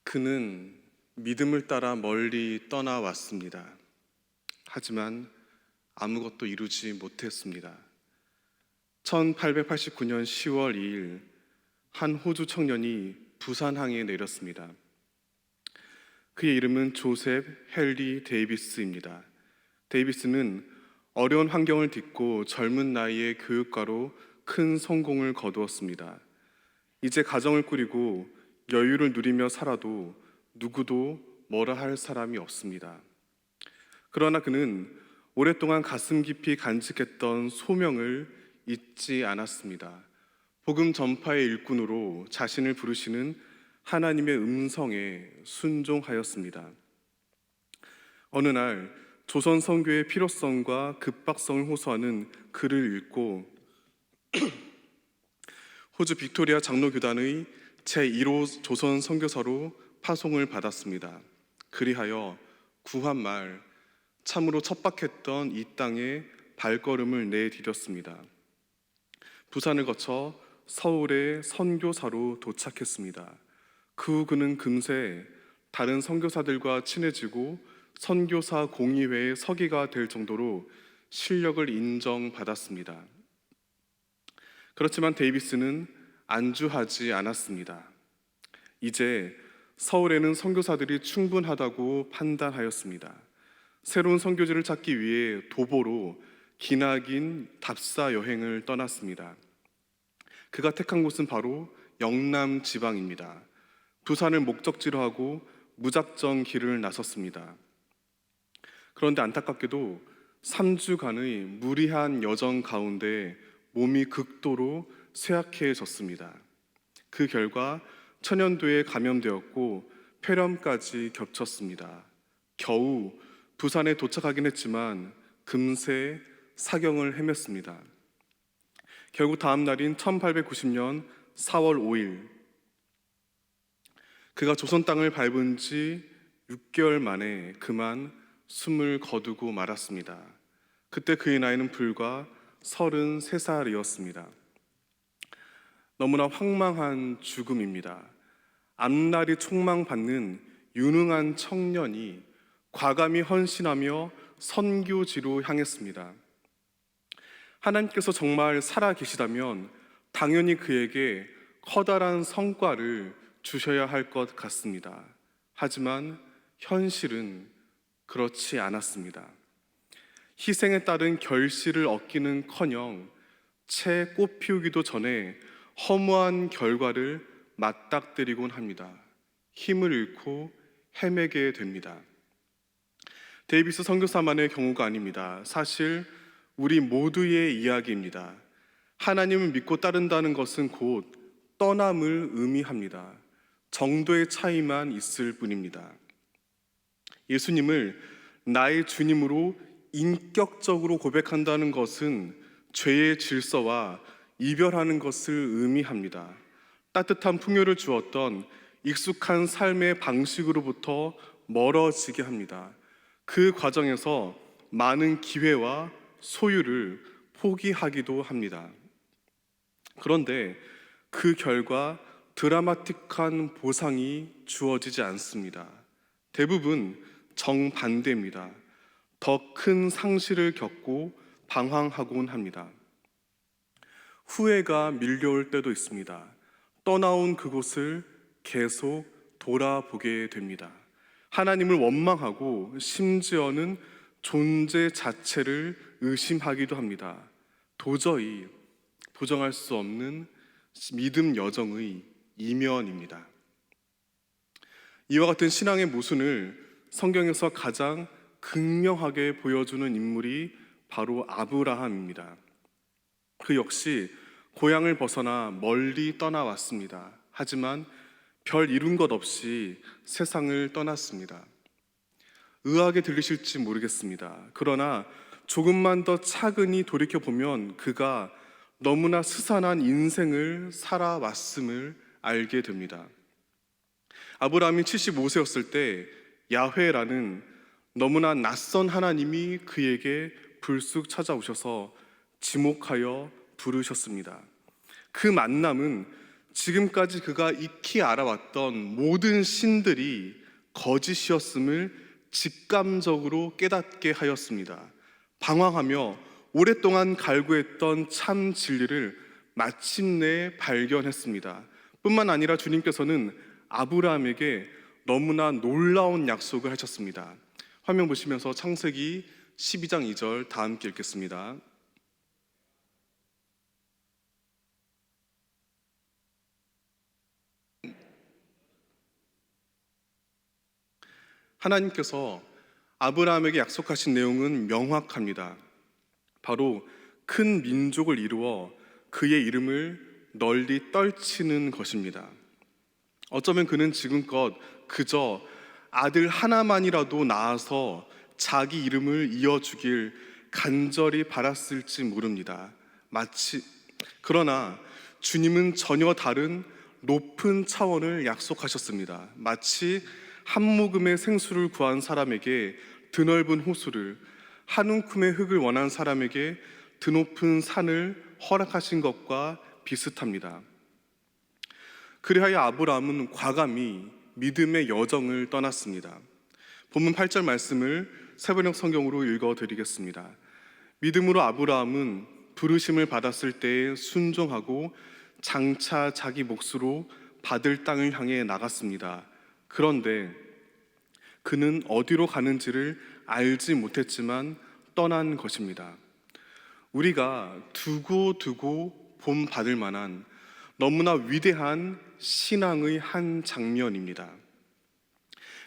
그는 믿음을 따라 멀리 떠나왔습니다. 하지만 아무것도 이루지 못했습니다. 1889년 10월 2일 한 호주 청년이 부산항에 내렸습니다. 그의 이름은 조셉 헨리 데이비스입니다. 데이비스는 어려운 환경을 딛고 젊은 나이에 교육가로 큰 성공을 거두었습니다. 이제 가정을 꾸리고 여유를 누리며 살아도 누구도 뭐라 할 사람이 없습니다. 그러나 그는 오랫동안 가슴 깊이 간직했던 소명을 잊지 않았습니다. 복음 전파의 일꾼으로 자신을 부르시는 하나님의 음성에 순종하였습니다. 어느 날 조선 선교의 필요성과 급박성을 호소하는 글을 읽고 호주 빅토리아 장로교단의 제1호 조선 선교사로 파송을 받았습니다. 그리하여 구한 말 참으로 척박했던 이 땅에 발걸음을 내디뎠습니다. 부산을 거쳐 서울의 선교사로 도착했습니다. 그 후 그는 금세 다른 선교사들과 친해지고 선교사 공의회의 서기가 될 정도로 실력을 인정받았습니다. 그렇지만 데이비스는 안주하지 않았습니다. 이제 서울에는 선교사들이 충분하다고 판단하였습니다. 새로운 선교지를 찾기 위해 도보로 기나긴 답사 여행을 떠났습니다. 그가 택한 곳은 바로 영남 지방입니다. 부산을 목적지로 하고 무작정 길을 나섰습니다. 그런데 안타깝게도 3주간의 무리한 여정 가운데 몸이 극도로 쇠약해졌습니다. 그 결과 천연두에 감염되었고 폐렴까지 겹쳤습니다. 겨우 부산에 도착하긴 했지만 금세 사경을 헤맸습니다. 결국 다음 날인 1890년 4월 5일 그가 조선 땅을 밟은 지 6개월 만에 그만 숨을 거두고 말았습니다. 그때 그의 나이는 불과 33살이었습니다. 너무나 황망한 죽음입니다. 앞날이 촉망받는 유능한 청년이 과감히 헌신하며 선교지로 향했습니다. 하나님께서 정말 살아계시다면 당연히 그에게 커다란 성과를 주셔야 할 것 같습니다. 하지만 현실은 그렇지 않았습니다. 희생에 따른 결실을 얻기는커녕 채 꽃 피우기도 전에 허무한 결과를 맞닥뜨리곤 합니다. 힘을 잃고 헤매게 됩니다. 데이비스 선교사만의 경우가 아닙니다. 사실 우리 모두의 이야기입니다. 하나님을 믿고 따른다는 것은 곧 떠남을 의미합니다. 정도의 차이만 있을 뿐입니다. 예수님을 나의 주님으로 인격적으로 고백한다는 것은 죄의 질서와 이별하는 것을 의미합니다. 따뜻한 풍요를 주었던 익숙한 삶의 방식으로부터 멀어지게 합니다. 그 과정에서 많은 기회와 소유를 포기하기도 합니다. 그런데 그 결과 드라마틱한 보상이 주어지지 않습니다. 대부분 정반대입니다. 더 큰 상실을 겪고 방황하곤 합니다. 후회가 밀려올 때도 있습니다. 떠나온 그곳을 계속 돌아보게 됩니다. 하나님을 원망하고 심지어는 존재 자체를 의심하기도 합니다. 도저히 부정할 수 없는 믿음 여정의 이면입니다. 이와 같은 신앙의 모순을 성경에서 가장 극명하게 보여주는 인물이 바로 아브라함입니다. 그 역시 고향을 벗어나 멀리 떠나왔습니다. 하지만 별 이룬 것 없이 세상을 떠났습니다. 의아하게 들리실지 모르겠습니다. 그러나 조금만 더 차근히 돌이켜보면 그가 너무나 스산한 인생을 살아왔음을 알게 됩니다. 아브라함이 75세였을 때 야훼라는 너무나 낯선 하나님이 그에게 불쑥 찾아오셔서 지목하여 부르셨습니다. 그 만남은 지금까지 그가 익히 알아왔던 모든 신들이 거짓이었음을 직감적으로 깨닫게 하였습니다. 방황하며 오랫동안 갈구했던 참 진리를 마침내 발견했습니다. 뿐만 아니라 주님께서는 아브라함에게 너무나 놀라운 약속을 하셨습니다. 화면 보시면서 창세기 12장 2절 다 함께 읽겠습니다. 하나님께서 아브라함에게 약속하신 내용은 명확합니다. 바로 큰 민족을 이루어 그의 이름을 널리 떨치는 것입니다. 어쩌면 그는 지금껏 그저 아들 하나만이라도 낳아서 자기 이름을 이어주길 간절히 바랐을지 모릅니다. 그러나 주님은 전혀 다른 높은 차원을 약속하셨습니다. 마치 한 모금의 생수를 구한 사람에게 드넓은 호수를, 한 움큼의 흙을 원한 사람에게 드높은 산을 허락하신 것과 비슷합니다. 그리하여 아브라함은 과감히 믿음의 여정을 떠났습니다. 본문 8절 말씀을 세번역 성경으로 읽어드리겠습니다. 믿음으로 아브라함은 부르심을 받았을 때에 순종하고 장차 자기 몫으로 받을 땅을 향해 나갔습니다. 그런데 그는 어디로 가는지를 알지 못했지만 떠난 것입니다. 우리가 두고 본 받을 만한 너무나 위대한 신앙의 한 장면입니다.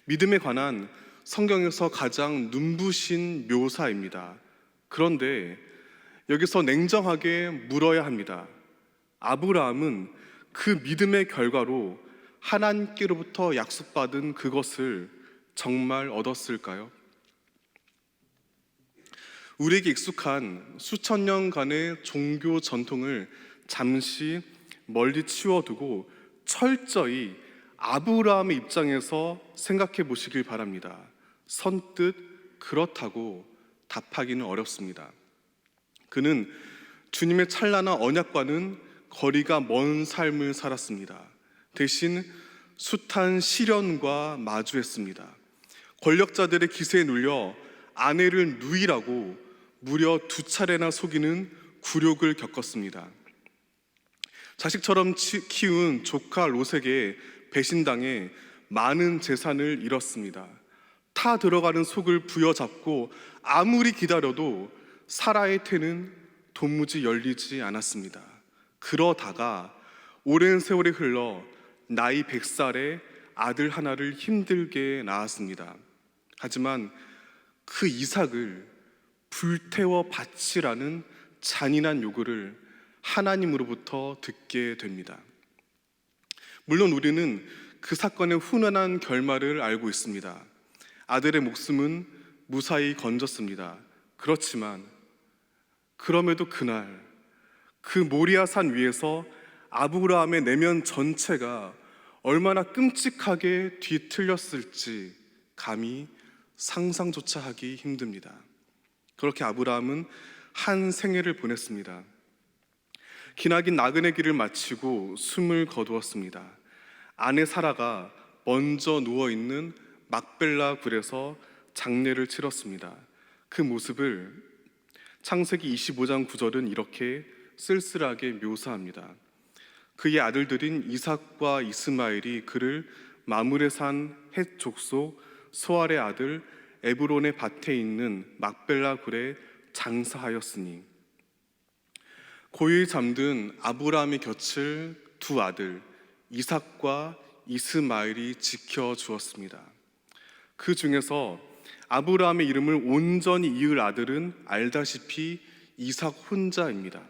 믿음에 관한 성경에서 가장 눈부신 묘사입니다. 그런데 여기서 냉정하게 물어야 합니다. 아브라함은 그 믿음의 결과로 하나님께로부터 약속받은 그것을 정말 얻었을까요? 우리에게 익숙한 수천 년간의 종교 전통을 잠시 멀리 치워두고 철저히 아브라함의 입장에서 생각해 보시길 바랍니다. 선뜻 그렇다고 답하기는 어렵습니다. 그는 주님의 찬란한 언약과는 거리가 먼 삶을 살았습니다. 대신 숱한 시련과 마주했습니다. 권력자들의 기세에 눌려 아내를 누이라고 무려 2차례나 속이는 굴욕을 겪었습니다. 자식처럼 키운 조카 롯에게 배신당해 많은 재산을 잃었습니다. 타 들어가는 속을 부여잡고 아무리 기다려도 사라의 태는 도무지 열리지 않았습니다. 그러다가 오랜 세월이 흘러 나이 100살에 아들 하나를 힘들게 낳았습니다. 하지만 그 이삭을 불태워 바치라는 잔인한 요구를 하나님으로부터 듣게 됩니다. 물론 우리는 그 사건의 훈훈한 결말을 알고 있습니다. 아들의 목숨은 무사히 건졌습니다. 그렇지만 그럼에도 그날 그 모리아산 위에서 아브라함의 내면 전체가 얼마나 끔찍하게 뒤틀렸을지 감히 상상조차 하기 힘듭니다. 그렇게 아브라함은 한 생애를 보냈습니다. 기나긴 나그네 길을 마치고 숨을 거두었습니다. 아내 사라가 먼저 누워있는 막벨라 굴에서 장례를 치렀습니다. 그 모습을 창세기 25장 9절은 이렇게 쓸쓸하게 묘사합니다. 그의 아들들인 이삭과 이스마엘이 그를 마므레 산 헷 족속 소알의 아들 에브론의 밭에 있는 막벨라 굴에 장사하였으니, 고요히 잠든 아브라함의 곁을 두 아들 이삭과 이스마엘이 지켜주었습니다. 그 중에서 아브라함의 이름을 온전히 이을 아들은 알다시피 이삭 혼자입니다.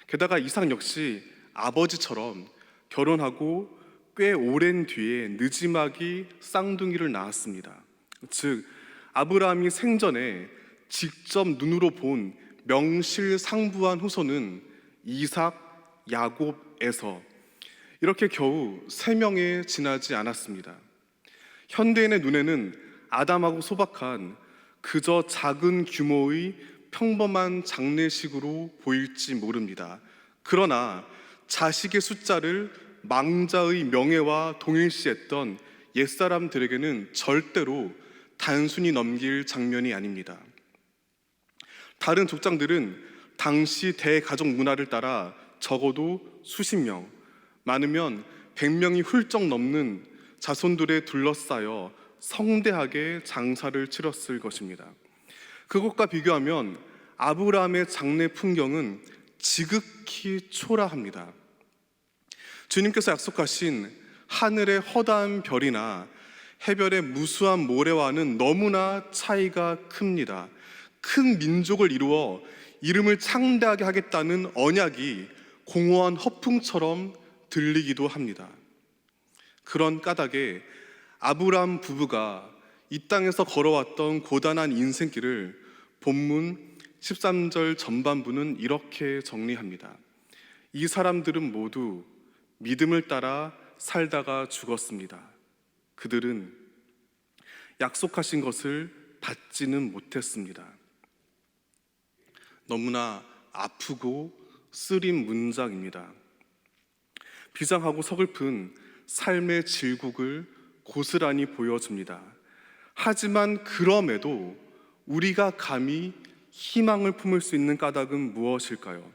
게다가 이삭 역시 아버지처럼 결혼하고 꽤 오랜 뒤에 느지막이 쌍둥이를 낳았습니다. 즉 아브라함이 생전에 직접 눈으로 본 명실상부한 후손은 이삭, 야곱에서 이렇게 겨우 3명에 지나지 않았습니다. 현대인의 눈에는 아담하고 소박한 그저 작은 규모의 평범한 장례식으로 보일지 모릅니다. 그러나 자식의 숫자를 망자의 명예와 동일시했던 옛사람들에게는 절대로 단순히 넘길 장면이 아닙니다. 다른 족장들은 당시 대가족 문화를 따라 적어도 수십 명, 많으면 100명이 훌쩍 넘는 자손들에 둘러싸여 성대하게 장사를 치렀을 것입니다. 그것과 비교하면 아브라함의 장래 풍경은 지극히 초라합니다. 주님께서 약속하신 하늘의 허다한 별이나 해변의 무수한 모래와는 너무나 차이가 큽니다. 큰 민족을 이루어 이름을 창대하게 하겠다는 언약이 공허한 허풍처럼 들리기도 합니다. 그런 까닭에 아브라함 부부가 이 땅에서 걸어왔던 고단한 인생길을 본문 13절 전반부는 이렇게 정리합니다. 이 사람들은 모두 믿음을 따라 살다가 죽었습니다. 그들은 약속하신 것을 받지는 못했습니다. 너무나 아프고 쓰린 문장입니다. 비장하고 서글픈 삶의 질국을 고스란히 보여줍니다. 하지만 그럼에도 우리가 감히 희망을 품을 수 있는 까닭은 무엇일까요?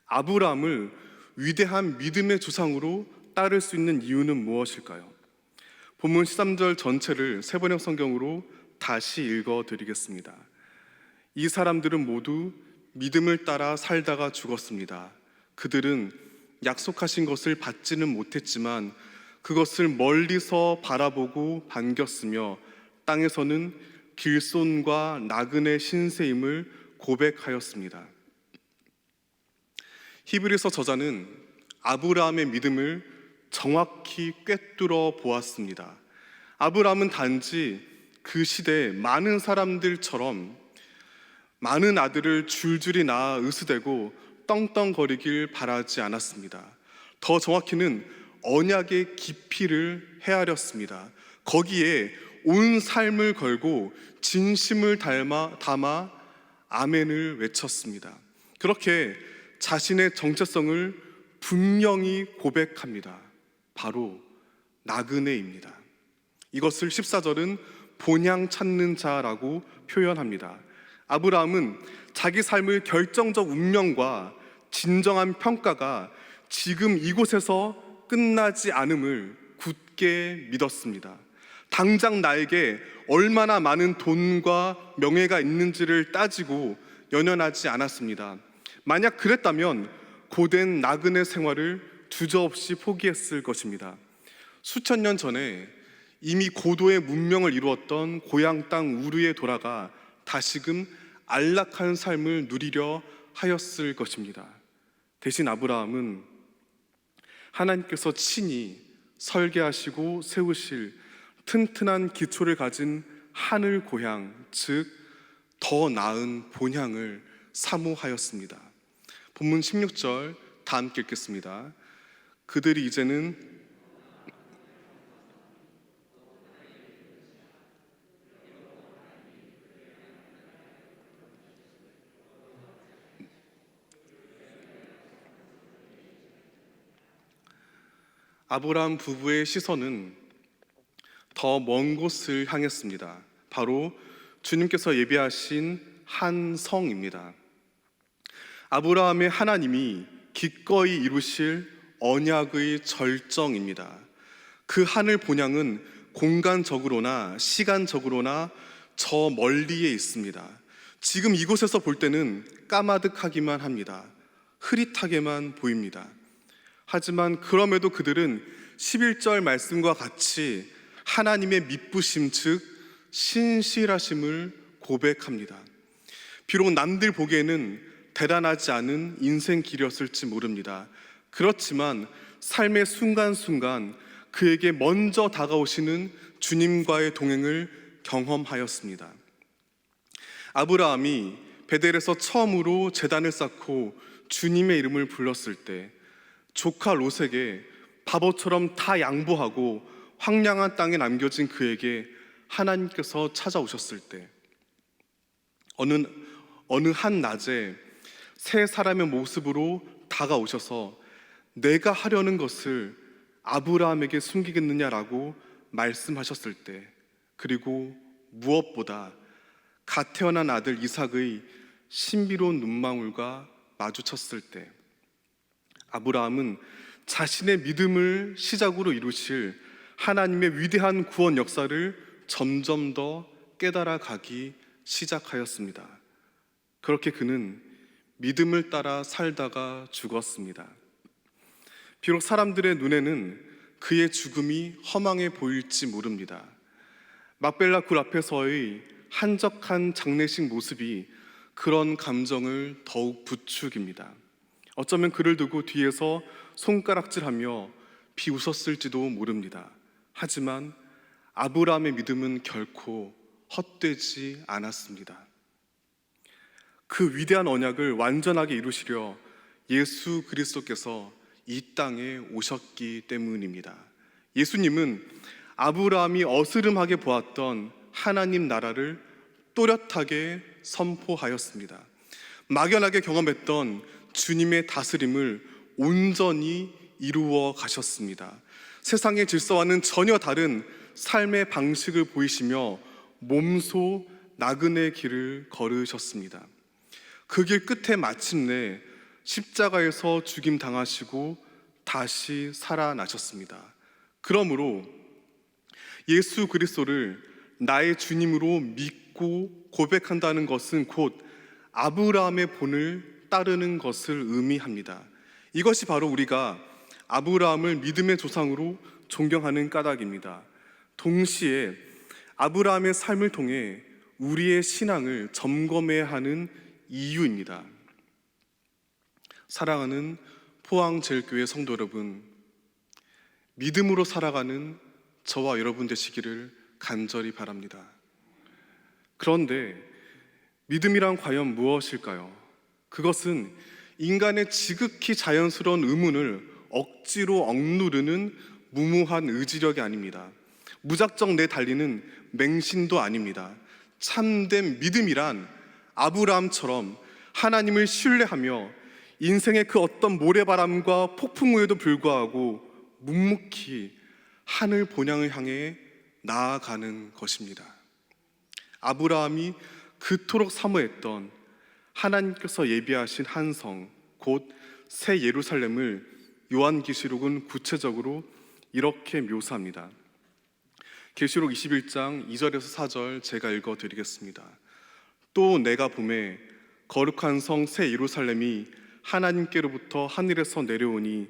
아브라함을 위대한 믿음의 조상으로 따를 수 있는 이유는 무엇일까요? 본문 13절 전체를 세번역 성경으로 다시 읽어드리겠습니다. 이 사람들은 모두 믿음을 따라 살다가 죽었습니다. 그들은 약속하신 것을 받지는 못했지만 그것을 멀리서 바라보고 반겼으며 땅에서는 길손과 나그네 신세임을 고백하였습니다. 히브리서 저자는 아브라함의 믿음을 정확히 꿰뚫어 보았습니다. 아브라함은 단지 그 시대 많은 사람들처럼 많은 아들을 줄줄이 낳아 으스대고 떵떵거리길 바라지 않았습니다. 더 정확히는 언약의 깊이를 헤아렸습니다. 거기에 온 삶을 걸고 진심을 담아 아멘을 외쳤습니다. 그렇게 자신의 정체성을 분명히 고백합니다. 바로 나그네입니다. 이것을 14절은 본향 찾는 자라고 표현합니다. 아브라함은 자기 삶의 결정적 운명과 진정한 평가가 지금 이곳에서 끝나지 않음을 굳게 믿었습니다. 당장 나에게 얼마나 많은 돈과 명예가 있는지를 따지고 연연하지 않았습니다. 만약 그랬다면 고된 나그네 생활을 주저없이 포기했을 것입니다. 수천 년 전에 이미 고도의 문명을 이루었던 고향 땅 우르에 돌아가 다시금 안락한 삶을 누리려 하였을 것입니다. 대신 아브라함은 하나님께서 친히 설계하시고 세우실 튼튼한 기초를 가진 하늘 고향, 즉 더 나은 본향을 사모하였습니다. 본문 16절 다 함께 읽겠습니다. 그들이 이제는 아브라함 부부의 시선은 더 먼 곳을 향했습니다. 바로 주님께서 예비하신 한 성입니다. 아브라함의 하나님이 기꺼이 이루실 언약의 절정입니다. 그 하늘 본향은 공간적으로나 시간적으로나 저 멀리에 있습니다. 지금 이곳에서 볼 때는 까마득하기만 합니다. 흐릿하게만 보입니다. 하지만 그럼에도 그들은 11절 말씀과 같이 하나님의 미쁘심, 즉 신실하심을 고백합니다. 비록 남들 보기에는 대단하지 않은 인생길이었을지 모릅니다. 그렇지만 삶의 순간순간 그에게 먼저 다가오시는 주님과의 동행을 경험하였습니다. 아브라함이 베델에서 처음으로 제단을 쌓고 주님의 이름을 불렀을 때 조카 롯에게 바보처럼 다 양보하고 황량한 땅에 남겨진 그에게 하나님께서 찾아오셨을 때 어느 한 낮에 세 사람의 모습으로 다가오셔서 내가 하려는 것을 아브라함에게 숨기겠느냐라고 말씀하셨을 때, 그리고 무엇보다 갓 태어난 아들 이삭의 신비로운 눈망울과 마주쳤을 때, 아브라함은 자신의 믿음을 시작으로 이루실 하나님의 위대한 구원 역사를 점점 더 깨달아 가기 시작하였습니다. 그렇게 그는 믿음을 따라 살다가 죽었습니다. 비록 사람들의 눈에는 그의 죽음이 허망해 보일지 모릅니다. 막벨라 굴 앞에서의 한적한 장례식 모습이 그런 감정을 더욱 부추깁니다. 어쩌면 그를 두고 뒤에서 손가락질하며 비웃었을지도 모릅니다. 하지만 아브라함의 믿음은 결코 헛되지 않았습니다. 그 위대한 언약을 완전하게 이루시려 예수 그리스도께서 이 땅에 오셨기 때문입니다. 예수님은 아브라함이 어스름하게 보았던 하나님 나라를 또렷하게 선포하였습니다. 막연하게 경험했던 주님의 다스림을 온전히 이루어 가셨습니다. 세상의 질서와는 전혀 다른 삶의 방식을 보이시며 몸소 나그네 길을 걸으셨습니다. 그 길 끝에 마침내 십자가에서 죽임 당하시고 다시 살아나셨습니다. 그러므로 예수 그리스도를 나의 주님으로 믿고 고백한다는 것은 곧 아브라함의 본을 따르는 것을 의미합니다. 이것이 바로 우리가 아브라함을 믿음의 조상으로 존경하는 까닭입니다. 동시에 아브라함의 삶을 통해 우리의 신앙을 점검해야 하는 이유입니다. 사랑하는 포항제일교회 성도 여러분, 믿음으로 살아가는 저와 여러분 되시기를 간절히 바랍니다. 그런데 믿음이란 과연 무엇일까요? 그것은 인간의 지극히 자연스러운 의문을 억지로 억누르는 무모한 의지력이 아닙니다. 무작정 내달리는 맹신도 아닙니다. 참된 믿음이란 아브라함처럼 하나님을 신뢰하며 인생의 그 어떤 모래바람과 폭풍우에도 불구하고 묵묵히 하늘 본향을 향해 나아가는 것입니다. 아브라함이 그토록 사모했던 하나님께서 예비하신 한 성, 곧 새 예루살렘을 요한계시록은 구체적으로 이렇게 묘사합니다. 계시록 21장 2절에서 4절 제가 읽어드리겠습니다. 또 내가 보매 거룩한 성 새 예루살렘이 하나님께로부터 하늘에서 내려오니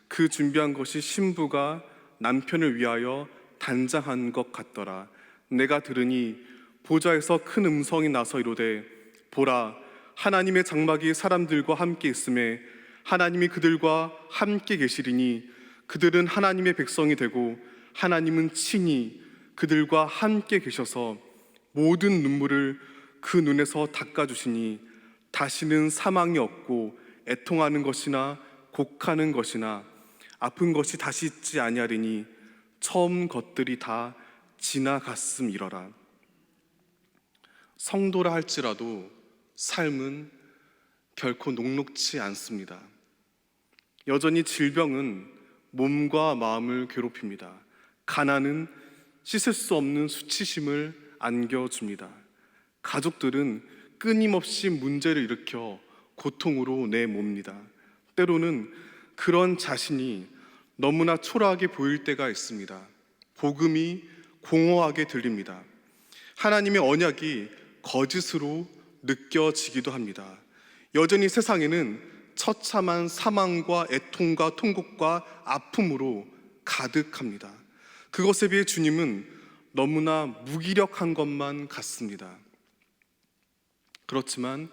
그 준비한 것이 신부가 남편을 위하여 단장한 것 같더라. 내가 들으니 보좌에서 큰 음성이 나서 이르되 보라, 하나님의 장막이 사람들과 함께 있음에 하나님이 그들과 함께 계시리니 그들은 하나님의 백성이 되고 하나님은 친히 그들과 함께 계셔서 모든 눈물을 그 눈에서 닦아주시니 다시는 사망이 없고 애통하는 것이나 곡하는 것이나 아픈 것이 다시 있지 아니하리니 처음 것들이 다 지나갔음이러라. 성도라 할지라도 삶은 결코 녹록지 않습니다. 여전히 질병은 몸과 마음을 괴롭힙니다. 가난은 씻을 수 없는 수치심을 안겨줍니다. 가족들은 끊임없이 문제를 일으켜 고통으로 내몹니다. 때로는 그런 자신이 너무나 초라하게 보일 때가 있습니다. 복음이 공허하게 들립니다. 하나님의 언약이 거짓으로 느껴지기도 합니다. 여전히 세상에는 처참한 사망과 애통과 통곡과 아픔으로 가득합니다. 그것에 비해 주님은 너무나 무기력한 것만 같습니다. 그렇지만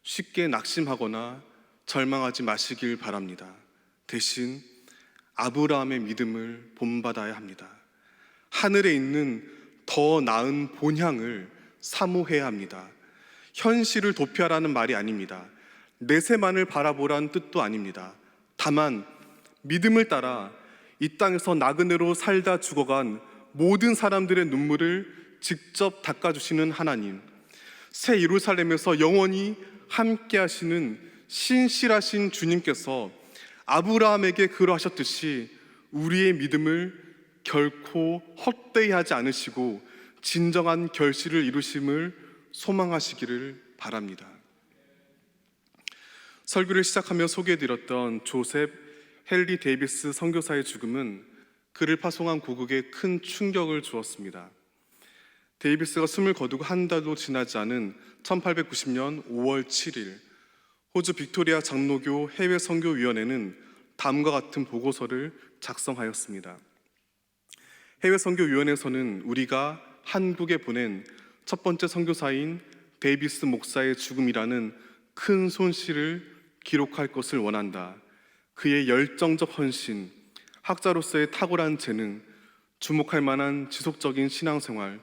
쉽게 낙심하거나 절망하지 마시길 바랍니다. 대신 아브라함의 믿음을 본받아야 합니다. 하늘에 있는 더 나은 본향을 사모해야 합니다. 현실을 도피하라는 말이 아닙니다. 내세만을 바라보라는 뜻도 아닙니다. 다만 믿음을 따라 이 땅에서 나그네로 살다 죽어간 모든 사람들의 눈물을 직접 닦아주시는 하나님, 새 예루살렘에서 영원히 함께 하시는 신실하신 주님께서 아브라함에게 그러하셨듯이 우리의 믿음을 결코 헛되이 하지 않으시고 진정한 결실을 이루심을 소망하시기를 바랍니다. 설교를 시작하며 소개해드렸던 조셉 헨리 데이비스 선교사의 죽음은 그를 파송한 고국에 큰 충격을 주었습니다. 데이비스가 숨을 거두고 한 달도 지나지 않은 1890년 5월 7일 호주 빅토리아 장로교 해외 선교위원회는 다음과 같은 보고서를 작성하였습니다. 해외 선교위원회에서는 우리가 한국에 보낸 첫 번째 선교사인 데이비스 목사의 죽음이라는 큰 손실을 기록할 것을 원한다. 그의 열정적 헌신, 학자로서의 탁월한 재능, 주목할 만한 지속적인 신앙생활,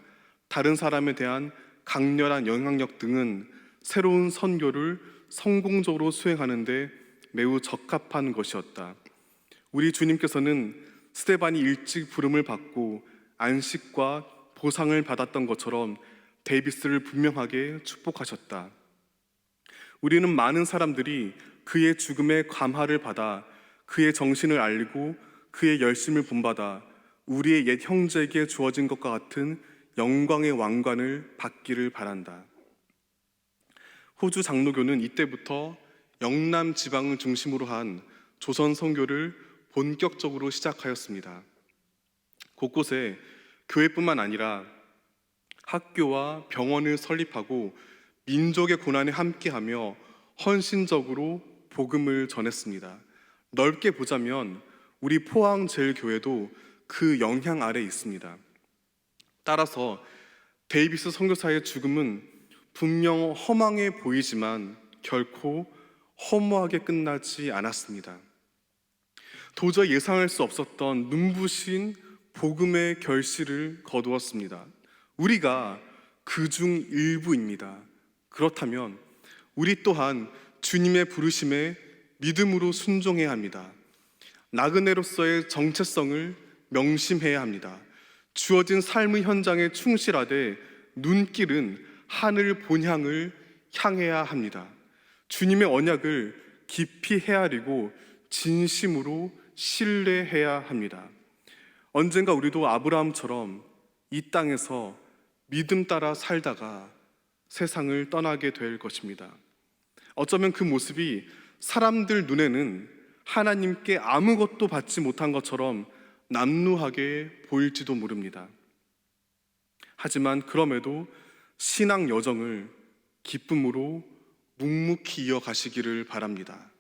다른 사람에 대한 강렬한 영향력 등은 새로운 선교를 성공적으로 수행하는 데 매우 적합한 것이었다. 우리 주님께서는 스데반이 일찍 부름을 받고 안식과 보상을 받았던 것처럼 데이비스를 분명하게 축복하셨다. 우리는 많은 사람들이 그의 죽음의 감화를 받아 그의 정신을 알리고 그의 열심을 본받아 우리의 옛 형제에게 주어진 것과 같은 영광의 왕관을 받기를 바란다. 호주 장로교는 이때부터 영남 지방을 중심으로 한 조선 선교를 본격적으로 시작하였습니다. 곳곳에 교회뿐만 아니라 학교와 병원을 설립하고 민족의 고난에 함께하며 헌신적으로 복음을 전했습니다. 넓게 보자면 우리 포항제일교회도 그 영향 아래 있습니다. 따라서 데이비스 선교사의 죽음은 분명 허망해 보이지만 결코 허무하게 끝나지 않았습니다. 도저히 예상할 수 없었던 눈부신 복음의 결실을 거두었습니다. 우리가 그중 일부입니다. 그렇다면 우리 또한 주님의 부르심에 믿음으로 순종해야 합니다. 나그네로서의 정체성을 명심해야 합니다. 주어진 삶의 현장에 충실하되 눈길은 하늘 본향을 향해야 합니다. 주님의 언약을 깊이 헤아리고 진심으로 신뢰해야 합니다. 언젠가 우리도 아브라함처럼 이 땅에서 믿음 따라 살다가 세상을 떠나게 될 것입니다. 어쩌면 그 모습이 사람들 눈에는 하나님께 아무것도 받지 못한 것처럼 남루하게 보일지도 모릅니다. 하지만 그럼에도 신앙 여정을 기쁨으로 묵묵히 이어가시기를 바랍니다.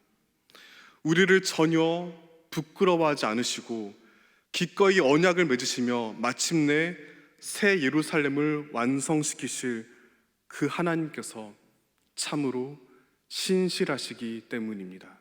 우리를 전혀 부끄러워하지 않으시고 기꺼이 언약을 맺으시며 마침내 새 예루살렘을 완성시키실 그 하나님께서 참으로 신실하시기 때문입니다.